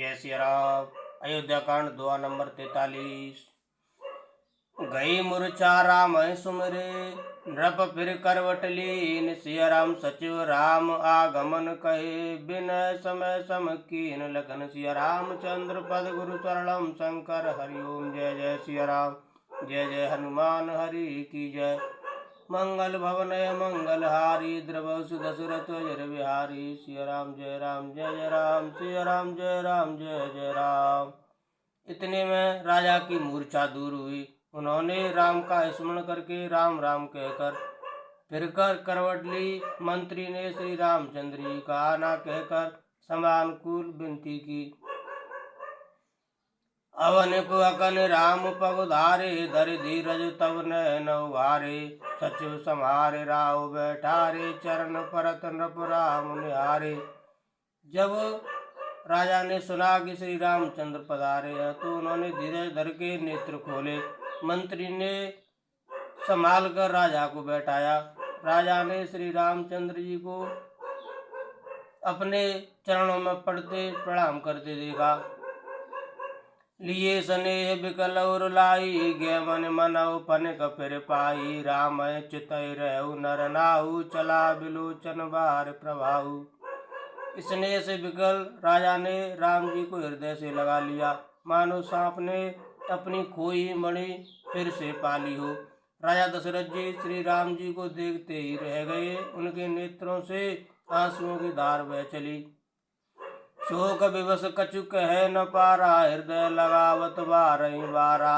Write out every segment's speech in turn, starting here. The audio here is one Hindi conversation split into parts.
जय सिया राम। अयोध्या कांड दुआ नंबर 43। गई मूर्छा राम सुमरे, नृप फिर करवट लीन। सिया राम सचिव राम आगमन कहे, बिनय समय सम कीन। लखन सिया रामचंद्र पद गुरु शरणम शंकर हरिओम। जय जय सिया राम, जय जय हनुमान हरि की जय। मंगल भवनय मंगल हारी, द्रवसु दशरथ अजर बिहारी। सिया राम जय राम जय जय राम, सिया राम जय राम जय जय राम। इतने में राजा की मूर्छा दूर हुई। उन्होंने राम का स्मरण करके राम राम कहकर फिर कर करवट ली। मंत्री ने श्री रामचंद्र जी का आना कहकर समानुकूल विनती की। अवन पुअकन राम पगुधारे, धर धीरज तब नैन उभारे। सचिव सम्हारे राव बैठारे, चरण परत नृप राम निहारे। जब राजा ने सुना कि श्री रामचंद्र पधारे हैं तो उन्होंने धीरज धर के नेत्र खोले। मंत्री ने संभाल कर राजा को बैठाया। राजा ने श्री रामचंद्र जी को अपने चरणों में पड़ते प्रणाम करते देखा। लिए स्नेह बिकल और लाई, गे मन मनऊ पनक फिर पाई। राम चितई रहु नर नाहु, चला बिलोचन बार प्रभाऊ। स्नेह से बिकल राजा ने राम जी को हृदय से लगा लिया, मानो सांप ने अपनी खोई मणि फिर से पाली हो। राजा दशरथ जी श्री राम जी को देखते ही रह गए। उनके नेत्रों से आंसुओं की धार बह चली। शोक विवश कछु कह न पारा, हृदय लगावत बारही बारा।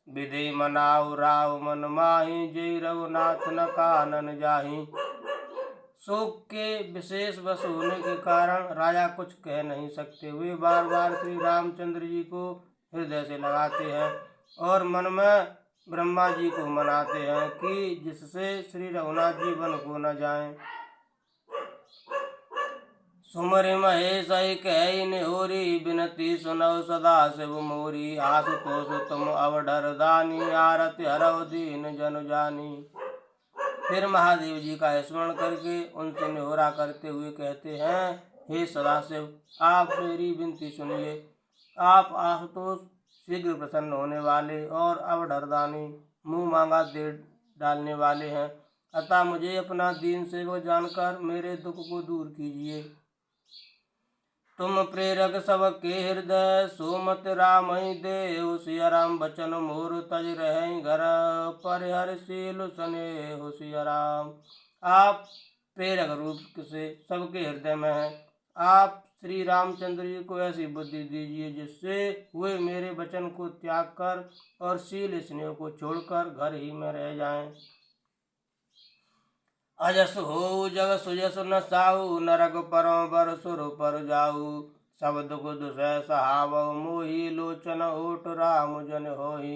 विधि मनाऊ राव मन माही, जय रघुनाथ न कानन जाही। शोक के विशेष वश होने के कारण राजा कुछ कह नहीं सकते। वे बार बार श्री रामचंद्र जी को हृदय से लगाते हैं और मन में ब्रह्मा जी को मनाते हैं कि जिससे श्री रघुनाथ जी वन को न जाएं। सुमरि महेश कहि निहोरी, बिनती सुनौ सदा शिव मोरी। आशुतोष तुम अवडर दानी, आरति हरौ दीन जनु जानी। फिर महादेव जी का स्मरण करके उनसे निहोरा करते हुए कहते हैं, हे सदाशिव, आप मेरी विनती सुनिए। आप आशुतोष शीघ्र प्रसन्न होने वाले और अवडरदानी मुंह मांगा दे डालने वाले हैं, अतः मुझे अपना दीन सेवक जानकर मेरे दुख को दूर कीजिए। तुम प्रेरक सबके हृदय, सुमत राम ही देव। सिया राम बचन मोर तज रहे घर, परिहरशील स्नेह सिया राम। आप प्रेरक रूप से सबके हृदय में हैं। आप श्री रामचंद्र जी को ऐसी बुद्धि दीजिए जिससे वे मेरे वचन को त्याग कर और शील स्नेह को छोड़कर घर ही में रह जाएं। अजस हो जग सुजस न साहु, नरक परों बर सुर पर जाऊ। सब दुख दुसह सहावउ, मोहि लोचन ओट राम जन होहि।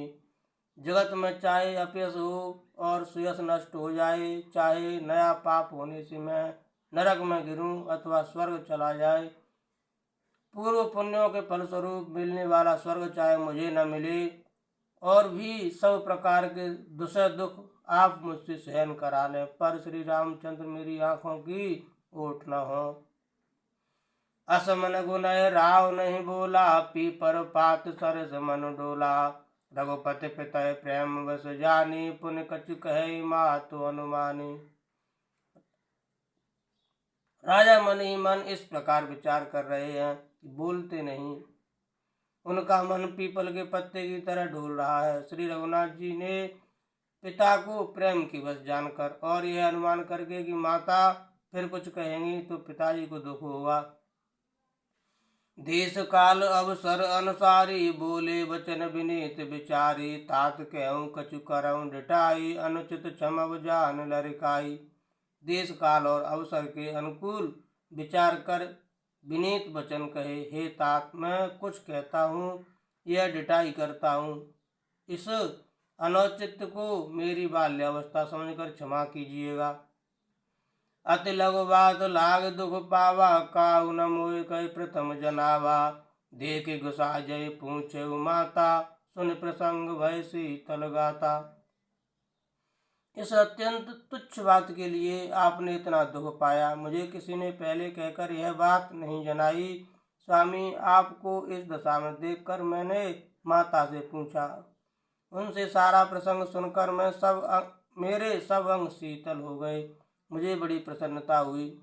जगत में चाहे अपयस हो और सुयस नष्ट हो जाए, चाहे नया पाप होने से मैं नरक में गिरूं अथवा स्वर्ग चला जाए, पूर्व पुण्यों के फलस्वरूप मिलने वाला स्वर्ग चाहे मुझे न मिले, और भी सब प्रकार के दुसह दुख आप मुझसे सहन करा लें, पर श्री रामचंद्र मेरी आंखों की ओट न हो। असमन गुनय राव नहीं बोला, पीपर पात सरस मन डोला। रघुपति पितय प्रेम बस जानी, पुन कछु कहे मातु अनुमानी। राजा मन ही मन इस प्रकार विचार कर रहे हैं, बोलते नहीं। उनका मन पीपल के पत्ते की तरह डोल रहा है। श्री रघुनाथ जी ने पिता को प्रेम की वश जानकर और यह अनुमान करके कि माता फिर कुछ कहेंगी तो पिताजी को दुख होगा, देश काल अवसर अनुसारी, बोले वचन विनीत विचारी। तात कहूँ कछु करऊँ डिटाई, अनुचित क्षम जान लरिकाई। देश काल और अवसर के अनुकूल विचार कर विनीत वचन कहे, हे तात, मैं कुछ कहता हूँ, यह डिटाई करता हूँ, इस अनौचित्य को मेरी बाल्यावस्था समझकर क्षमा कीजिएगा। अति लघु बात लाग दुख पावा, काहु न मोहि कहि प्रथम जनावा। देख गुसा जय पूछे माता, सुन प्रसंग भय शीतल गाता। इस अत्यंत तुच्छ बात के लिए आपने इतना दुख पाया, मुझे किसी ने पहले कहकर यह बात नहीं जनाई। स्वामी, आपको इस दशा में देखकर मैंने माता से पूछा। उनसे सारा प्रसंग सुनकर मेरे सब अंग शीतल हो गए। मुझे बड़ी प्रसन्नता हुई।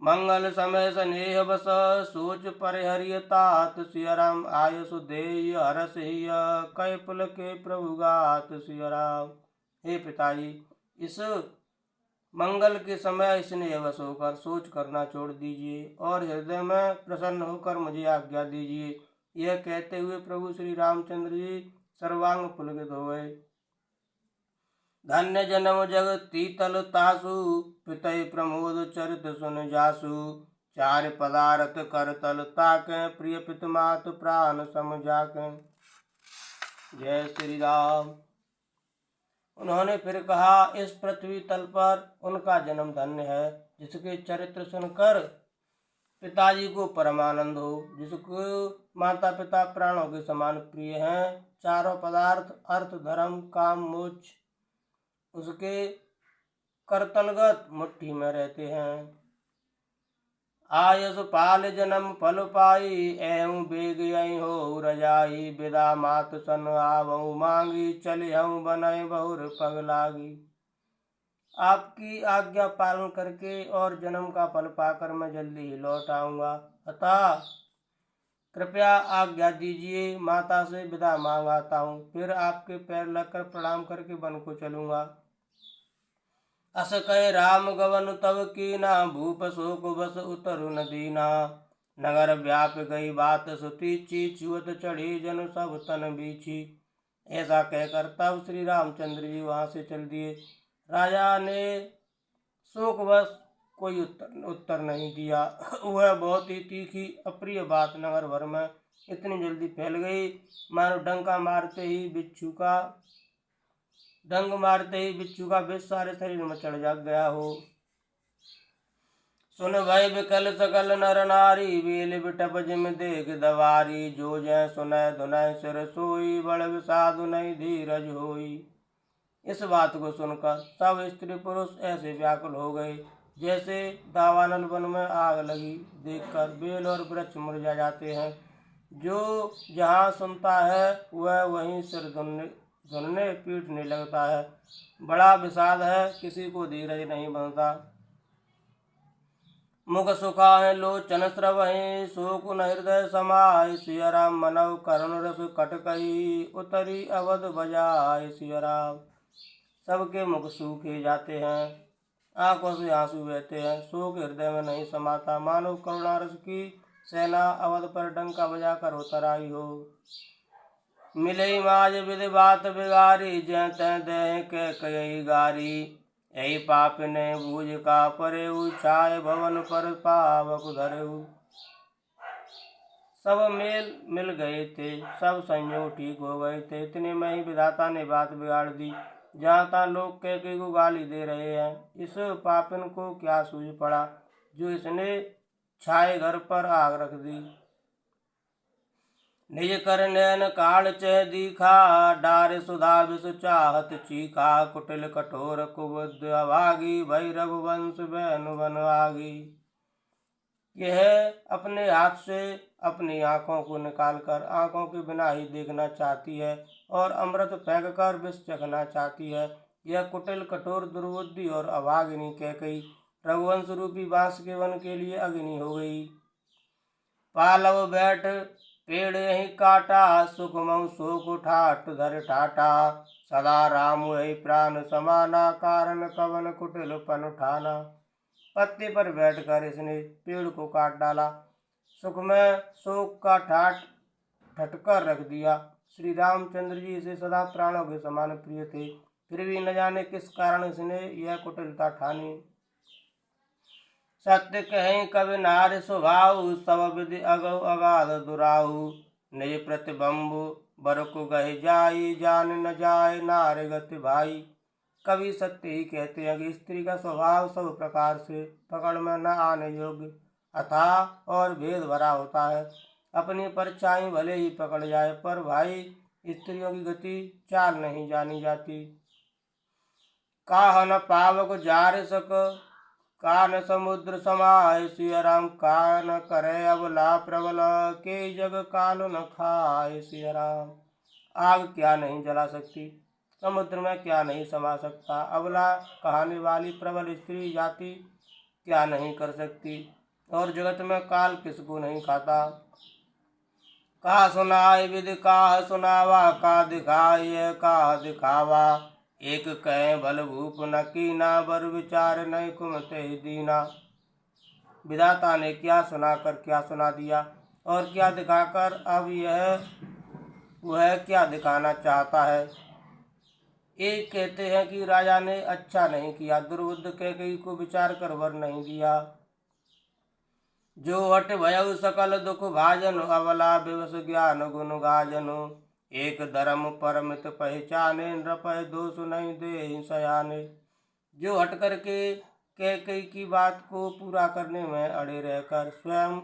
मंगल समय स्नेह बस सोच परिहरिय तात, सिया राम आय सुदेय हरस हिय, कैपुल के प्रभु गात सिया राम। हे पिताजी, इस मंगल के समय स्नेह बस होकर सोच करना छोड़ दीजिए और हृदय में प्रसन्न होकर मुझे आज्ञा दीजिए। यह कहते हुए प्रभु श्री रामचंद्र जी सर्वांग पुलकित हो गए। धन्य जन्म जग तीतल तासु, पितय प्रमोद चरित सुन जासु, चार पदार्थ कर तल ताके, प्रिय पित मात प्राण सम जाके। जय श्री राम। उन्होंने फिर कहा, इस पृथ्वी तल पर उनका जन्म धन्य है जिसके चरित्र सुनकर पिताजी को परमानंद हो, जिसको माता पिता प्राणों के समान प्रिय हैं। चारों पदार्थ अर्थ धर्म काम मोक्ष उसके करतलगत मुट्ठी में रहते हैं। आयस पाल जन्म फल पाई, एहूँ बेग यही हो रजाई, विदा मात सन आवहूँ मांगी, चले हूँ बनय बहुर पग लागी। आपकी आज्ञा पालन करके और जन्म का फल पाकर मैं जल्दी ही लौट आऊँगा, अतः कृपया आज्ञा दीजिए। माता से विदा मांग आता हूँ, फिर आपके पैर लगकर प्रणाम करके वन को चलूँगा। अस कह राम गवन तब कीना, भूप शोक बस उतरु न दीना, नगर व्याप गई बात सुतीची, छुअत चढ़ी जन सब तन बीछी। ऐसा कहकर तब श्री रामचंद्र जी वहां से चल दिए। राजा ने शोकवश कोई उत्तर नहीं दिया। वह बहुत ही तीखी अप्रिय बात नगर भर में इतनी जल्दी फैल गई मानो डंग मारते ही बिच्छू का विष सारे शरीर में चढ़ जा गया हो। सुन भय विकल सकल नर नारी, बेल बिटप जिम देख दवारी, जो जय सुनय धुनय सिर सोई, बड़ विषाद नहीं धीरज होई। इस बात को सुनकर सब स्त्री पुरुष ऐसे व्याकुल हो गए जैसे दावानल वन में आग लगी देखकर बेल और वृक्ष मुरझा जाते हैं। जो जहाँ सुनता है वह वहीं सिर धुनने पीटने लगता है। बड़ा विषाद है, किसी को धीरज नहीं बनता। मुख सुखाए लोचन स्रवहि, शोक न हृदय समाय, सिया राम मनव करुण रस कटकही, उतरी अवध बजाय सिया राम। सबके मुख सूखे जाते हैं, आंखों से आंसू बहते हैं, शोक हृदय में नहीं समाता, मानो करुणा रस की सेना अवध पर डंका बजाकर उतर आई हो। मिले माज विधि बात बिगारी, जय तय दे के कई गारी, यही पाप ने बूझ का परे, छाए भवन पर पावक धरेऊ। सब मेल मिल गए थे, सब संयोग ठीक हो गए थे, इतने में ही विधाता ने बात बिगाड़ दी। जहाँ तहाँ लोग कैके को गाली दे रहे हैं। इस पापिन को क्या सूझ पड़ा जो इसने छाए घर पर आग रख दी। निज कर नैन काल चह दीखा, डार सुधा विष चाहत चीखा, कुटिल कठोर कुबुद्ध अभागी, भई रघुवंश बैनु बन आगी। यह अपने हाथ से अपनी आंखों को निकालकर आंखों के बिना ही देखना चाहती है और अमृत फेंक कर विष चखना चाहती है। यह कुटिल कठोर दुर्बुद्धि और अभागिनी कैकई रघुवंश रूपी बांस के वन के लिए अग्नि हो गई। पालव बैठ पेड़ यही काटा, सुख मऊ शोक ठाट धर ठाटा, सदा राम वही प्राण समाना, कारण कवन कुटिल पन उठाना। पत्ते पर बैठकर इसने पेड़ को काट डाला, सुख में शोक का ठाट ठटकर रख दिया। श्री रामचंद्र जी इसे सदा प्राणों के समान प्रिय थे, फिर भी न जाने किस कारण इसने यह कुटिलता ठानी। सत्य कहें कवि नार स्वभाव, सब विधि अगौ अगाध दुराहु, निज प्रतिबंबु बरकु गहि जाई, जान न जाए नार गति भाई। कवि सत्य ही कहते हैं कि स्त्री का स्वभाव सब प्रकार से पकड़ में न आने योग्य अथाह और भेद भरा होता है। अपनी परछाई भले ही पकड़ जाए पर भाई स्त्रियों की गति चाल नहीं जानी जाती। काह न पावक जार सक, कान समुद्र समाय सिया राम, कान करे अबला प्रबल, के जग काल न खाए सिया राम। आग क्या नहीं जला सकती, समुद्र में क्या नहीं समा सकता, अबला कहाने वाली प्रबल स्त्री जाति क्या नहीं कर सकती, और जगत में काल किसको नहीं खाता। कहा सुनाए विधि का सुनावा, का दिखाए का दिखावा, एक कहें भल भूप न कीना, बर विचार नहीं कुमते दीना। विधाता ने क्या सुनाकर क्या सुना दिया और क्या दिखाकर अब वह क्या दिखाना चाहता है। एक कहते हैं कि राजा ने अच्छा नहीं किया, दुर्बुद्ध कैकेयी को विचार कर वर नहीं दिया। जो हट भयउ सकल दुख भाजन, अबला विवश ज्ञान गुण गाजन, एक धर्म परमित पहचाने, नृपय दोष नहीं दे सयाने। जो हट करके कैकेयी की बात को पूरा करने में अड़े रहकर स्वयं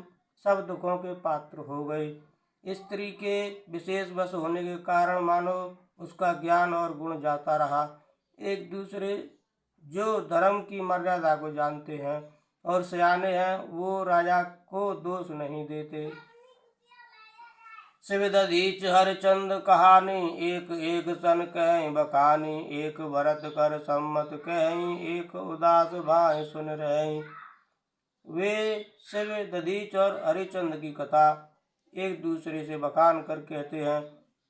सब दुखों के पात्र हो गई। स्त्री के विशेष वश होने के कारण मानो उसका ज्ञान और गुण जाता रहा। एक दूसरे जो धर्म की मर्यादा को जानते हैं और सयाने हैं, वो राजा को दोष नहीं देते। शिवदधीच हरिचंद कहानी, एक एक सन कहीं बखानी, एक भरत कर सम्मत कहीं, एक उदास भाई सुन रहे। वे शिव दधीच और हरिचंद की कथा एक दूसरे से बखान कर कहते हैं।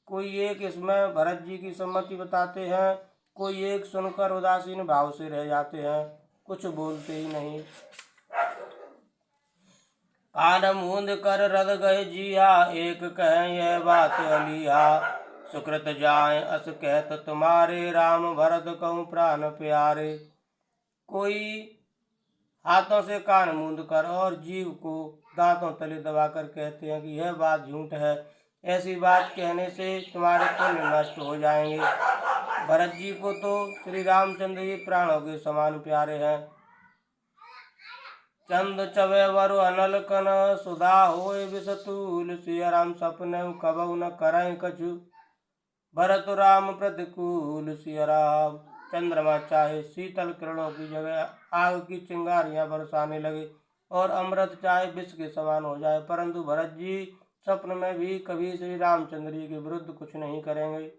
कोई एक इसमें भरत जी की सम्मति बताते हैं, कोई एक सुनकर उदासीन भाव से रह जाते हैं, कुछ बोलते ही नहीं। कान मूंद कर रद गए जिया, एक कहें यह बात अलिया, सुकृत जाए अस कहत तुम्हारे, राम भरत कहूँ प्राण प्यारे। कोई हाथों से कान मूंद कर और जीव को दांतों तले दबाकर कहते हैं कि यह बात झूठ है, ऐसी बात कहने से तुम्हारे पुण्य नष्ट हो जाएंगे। भरत जी को तो श्री रामचंद्र जी प्राणों के समान प्यारे हैं। चंद चवे वरु अनल कन, सुधा होए विषतूल, सिया राम सपने कबहु न करें कछु, भरत राम प्रतिकूल सिया राम। चंद्रमा चाहे शीतल किरणों की जगह आग की चिंगारियां बरसाने लगे और अमृत चाहे विष के समान हो जाए, परंतु भरत जी स्वप्न में भी कभी श्री रामचंद्र जी के विरुद्ध कुछ नहीं करेंगे।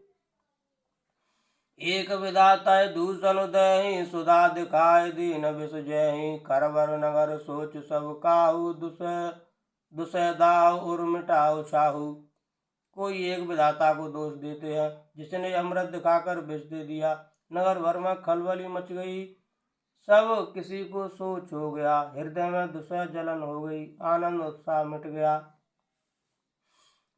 एक विधाता दूषण दही, सुधा दिखाए दीन विष जही, करवर नगर सोच सब काहू, दुसह दाव उर मिटाऊ छाहू। कोई एक विधाता को दोष देते हैं, जिसने अमृत दिखाकर विष दे दिया, नगर भर में खलबली मच गई, सब किसी को सोच हो गया, हृदय में दुसह जलन हो गई, आनंद उत्साह मिट गया।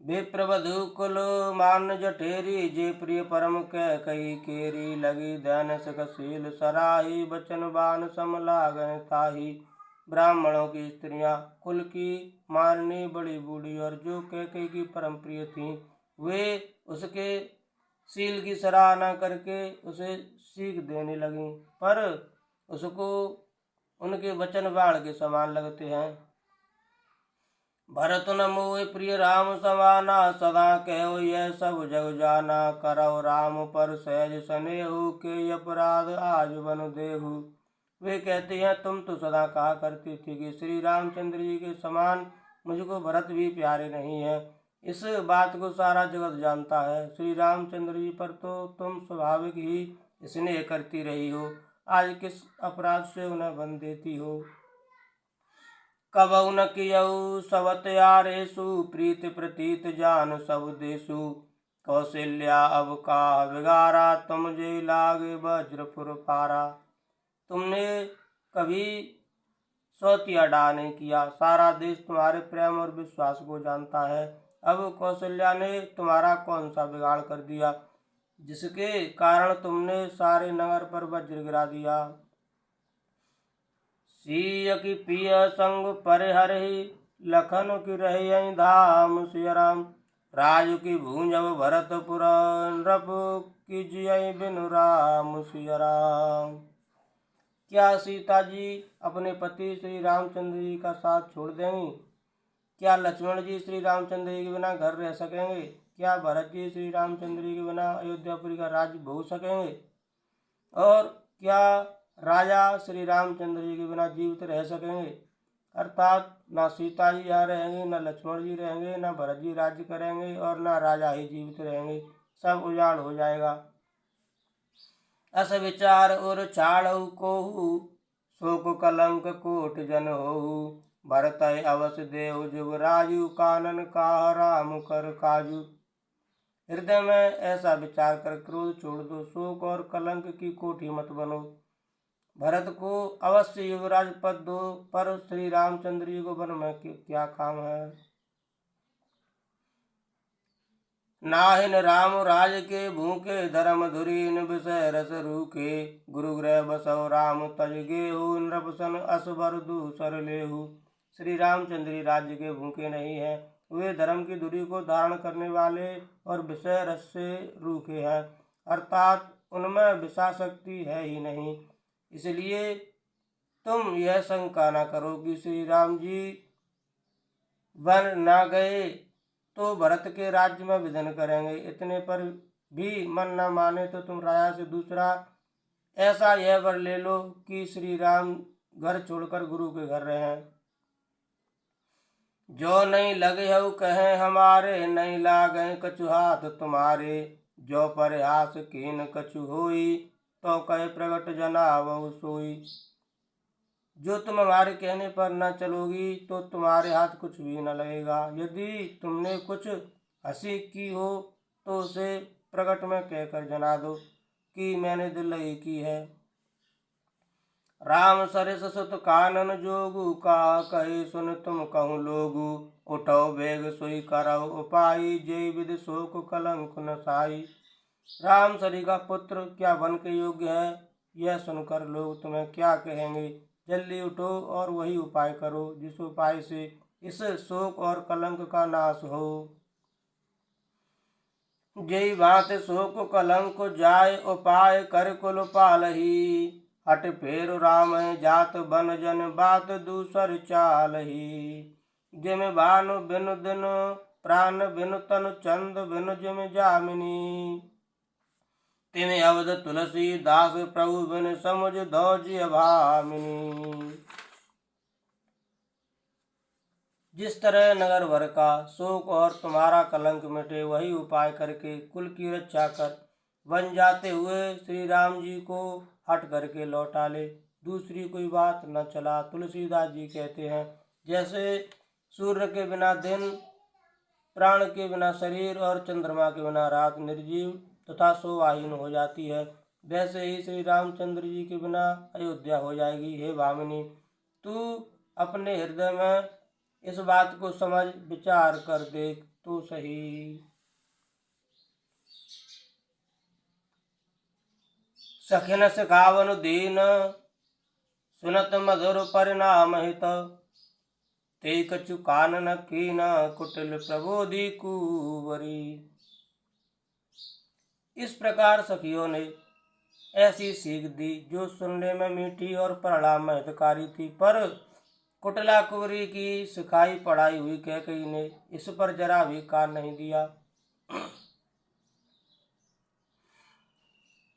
विप्रवधु कुल मान जठेरी, जे प्रिय परम कह कही केरी, लगी दैन सुखशील सराही, बचन बान सम लागै ताही। ब्राह्मणों की स्त्रियां कुल की मारनी बड़ी बूढ़ी और जो कैकेयी की परम प्रिय थीं, वे उसके शील की सराहना करके उसे सीख देने लगी, पर उसको उनके वचन बाण के समान लगते हैं। भरत न मोह प्रिय राम समाना, सदा कहो यह सब जग जाना, करौ राम पर सहज स्नेहु, के अपराध आज बन देहु। वे कहते हैं, तुम तो सदा कहा करती थी कि श्री रामचंद्र जी के समान मुझको भरत भी प्यारे नहीं है। इस बात को सारा जगत जानता है। श्री रामचंद्र जी पर तो तुम स्वाभाविक ही स्नेह करती रही हो, आज किस अपराध से उन्हें बन देती हो। कबहु न कियऊ सवत यारेषु, प्रीति प्रतीत जान सब देशु, कौशल्या अब का बिगारा, तुम जे लागे वज्रपुर पारा। तुमने कभी सौतिया डा नहीं किया, सारा देश तुम्हारे प्रेम और विश्वास को जानता है। अब कौशल्या ने तुम्हारा कौन सा बिगाड़ कर दिया, जिसके कारण तुमने सारे नगर पर वज्र गिरा दिया। सीय की पिय संग परिहरहि, लखन की रही धाम सिया राम, राजु की भूंजब भरतपुर, नृप की जिय बिनु राम सिया राम। क्या सीता जी अपने पति श्री रामचंद्र जी का साथ छोड़ देंगी? क्या लक्ष्मण जी श्री रामचंद्र जी के बिना घर रह सकेंगे? क्या भरत जी श्री रामचंद्र जी के बिना अयोध्यापुरी का राज्य भोग सकेंगे? और क्या राजा श्री रामचंद्र जी के बिना जीवित रह सकेंगे? अर्थात ना सीता जी यहाँ रहेंगे, न लक्ष्मण जी रहेंगे, न भरत जी राज्य करेंगे और न राजा ही जीवित रहेंगे, सब उजाड़ हो जाएगा। अस विचार और छाड़ऊ कोहू, शोक कलंक कोट जन होहू। भरत अवश्य देव जुगराजु, कानन काह राम कर काजू। हृदय में ऐसा विचार कर क्रोध छोड़ दो, शोक और कलंक की कोठी मत बनो। भरत को अवश्य युवराज पद दो, पर श्री रामचंद्र जी को वन में क्या काम है? नाहिन राम राज के भूखे, धर्म धुरीन विषय रस रूखे। गुरु गृह बसौ राम तज गेहू, नृपसन असबर दूसर लेहू। श्री रामचंद्र राज्य के भूखे नहीं है, वे धर्म की धुरी को धारण करने वाले और विषय रस से रूखे हैं, अर्थात उनमें विषाशक्ति है ही नहीं। इसलिए तुम यह शंका न करो कि श्री राम जी वन न गए तो भरत के राज्य में विधन करेंगे। इतने पर भी मन न माने तो तुम राजा से दूसरा ऐसा यह वर ले लो कि श्री राम घर छोड़कर गुरु के घर रहें। जो नहीं लगे हो कहे हमारे, नहीं लागे कछु हाथ तुम्हारे। जो परिहास कीन कछु होई, तो कहे प्रगट जनावो सोई। जो तुम हमारे कहने पर न चलोगी तो तुम्हारे हाथ कुछ भी न लगेगा। यदि तुमने कुछ हंसी की हो तो उसे प्रकट में कहकर जना दो कि मैंने दिल लगी की है। राम सरिस सुत कानन जोगु, का कहे सुन तुम कहूँ लोगु। उठो बेग सोई करौ उपाई, जय विधि शोक कलंक न साई। राम सरी का पुत्र क्या वन के योग्य है, यह सुनकर लोग तुम्हें क्या कहेंगे? जल्दी उठो और वही उपाय करो जिस उपाय से इस शोक और कलंक का नाश हो। जय भांति शोक कलंक जाय, उपाय कर कुल पालही। हट फेर राम जात बन जन, बात दूसर चालही। जिम भानु बिनु दिन प्राण, बिनु तनु चंद, बिनु जिम जामिनी। तिम अवध तुलसी दास, प्रभु बिन समुझ धौज्य भामिनी। जिस तरह नगर भर का शोक और तुम्हारा कलंक मिटे, वही उपाय करके कुल की रक्षा कर वन जाते हुए श्री राम जी को हट करके लौटा ले। दूसरी कोई बात न चला। तुलसीदास जी कहते हैं, जैसे सूर्य के बिना दिन, प्राण के बिना शरीर और चंद्रमा के बिना रात निर्जीव तथा शोभाहीन हो जाती है, वैसे ही श्री रामचंद्र जी के बिना अयोध्या हो जाएगी। हे भामिनी, तू अपने हृदय में इस बात को समझ विचार कर देख तो सही। सखिन सिखावन दीन, सुनत मधुर परिणाम हित। ते कछु कानन कीन, कुटिल प्रबोधि कुंवरी। इस प्रकार सखियों ने ऐसी सीख दी जो सुनने में मीठी और परिणाम में हितकारी थी, पर कुटिला कुंवरी की सिखाई पढ़ाई हुई कैकेयी ने इस पर जरा भी कान नहीं दिया।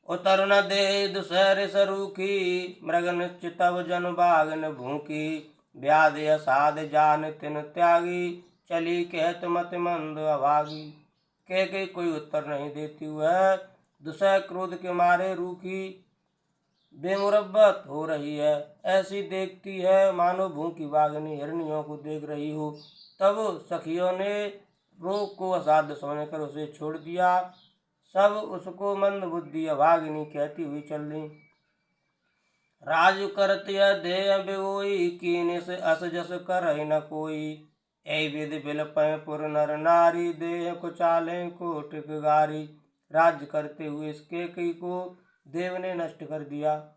उतर न दे दुसहर सरूखी, मृग निश्चितव जन बागन भूखी। व्याध असाध जान तिन त्यागी, चली कहत मत मंद अभागी। कैकेयी कोई उत्तर नहीं देती, वह दुसह क्रोध के मारे रूखी बेमुरब्बत हो रही है। ऐसी देखती है मानो भूखी बाघनी हिरनियों को देख रही हो। तब सखियों ने रोग को असाध्य समझकर उसे छोड़ दिया। सब उसको मंद बुद्धि अभागिनी कहती हुई चल दी। राजु करत देह बेओई, कीने से अस जस कर न कोई। ऐ विधि बिलपय पुर नर नारी, देह कुचाले कोटिक गारी। राज्य करते हुए इस कैकेयी को देव ने नष्ट कर दिया।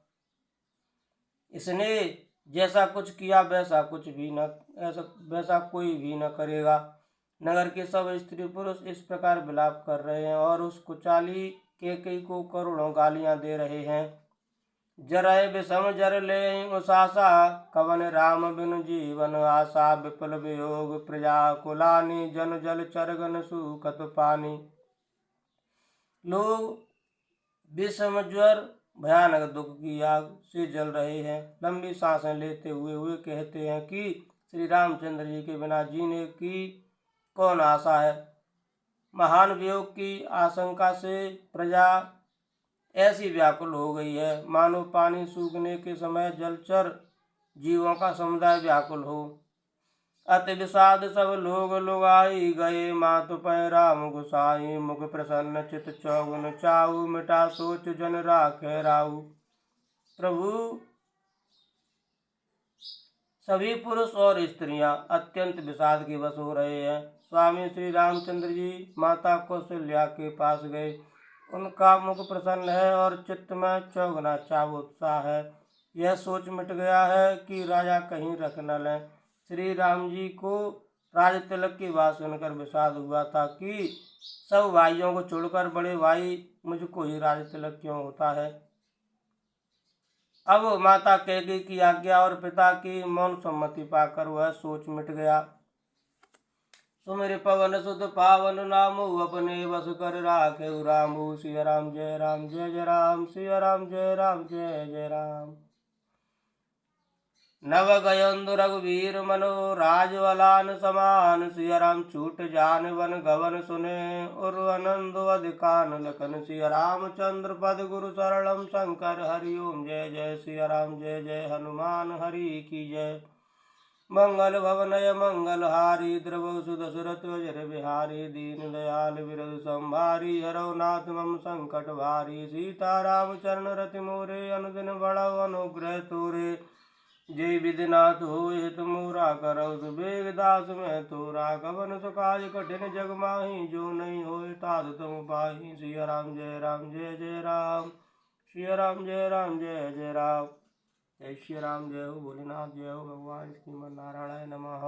इसने जैसा कुछ किया वैसा कोई भी न करेगा। नगर के सब स्त्री पुरुष इस प्रकार विलाप कर रहे हैं और उस कुचाली कैकेयी को करोड़ों गालियां दे रहे हैं। जरय विषम जर ले उसासा, कवन राम बिनु जीवन आशा। विपुल वियोग प्रजा कुलानी, जन जल चरगन सूखत पानी। लोग विषम ज्वर भयानक दुख की आग से जल रहे हैं। लंबी सांसें लेते हुए हुए कहते हैं कि श्री रामचंद्र जी के बिना जीने की कौन आशा है। महान वियोग की आशंका से प्रजा ऐसी व्याकुल हो गई है मानो पानी सूखने के समय जलचर जीवों का समुदाय व्याकुल हो। अति विषाद सब लोग लुगाई गए, मातु पै राम गुसाई, मुख प्रसन्न चित चौगुन चाऊ, मिटा सोच जन राखे राऊ। प्रभु, सभी पुरुष और स्त्रियां अत्यंत विषाद के वश हो रहे हैं। स्वामी श्री रामचंद्र जी माता कौशल्या के पास गए। उनका मुख प्रसन्न है और चित्त में चौगुना चाव उत्साह है। यह सोच मिट गया है कि राजा कहीं रख न लें। श्री राम जी को राज तिलक की बात सुनकर विषाद हुआ था कि सब भाइयों को छोड़कर बड़े भाई मुझको ही राज तिलक क्यों होता है। अब माता कैकेयी की आज्ञा और पिता की मौन सम्मति पाकर वह सोच मिट गया। सुमिर पवन सुत पावन नामो, अपने बस कर राखे रामो। सिया राम जय राम जय जय राम, सिया राम जय राम जय जय राम। नव गयंदु रघुवीर मनो, राजवलान समान। सिया राम छूट जान वन गवन सुने, उर आनंद अधिकान लखन। सिया रामचंद्र पद गुरु शरणम शंकर, हरि ओम जय जय। सिया राम जय जय हनुमान हरि की जय। मंगल भवनय मंगल हारी, द्रवौ सुदशरथ वज्र बिहारी। दीन दयाल विरद संभारी, हरौ नाथ मम संकट भारी। सीताराम चरण रति मोरे, अनुदिन बढ़ौ अनुग्रह तोरे। जय विधिनाथ होय हित मोरा, करौ सुबेग दास में तोरा। कवन सुकाज कठिन जग माही, जो नहीं होय ताद तुम पाही। सिया राम जय जय राम, सिया राम जय जय राम। जय श्री राम, जय हो भोलेनाथ, जय हो भगवान श्रीमन नारायण नमः।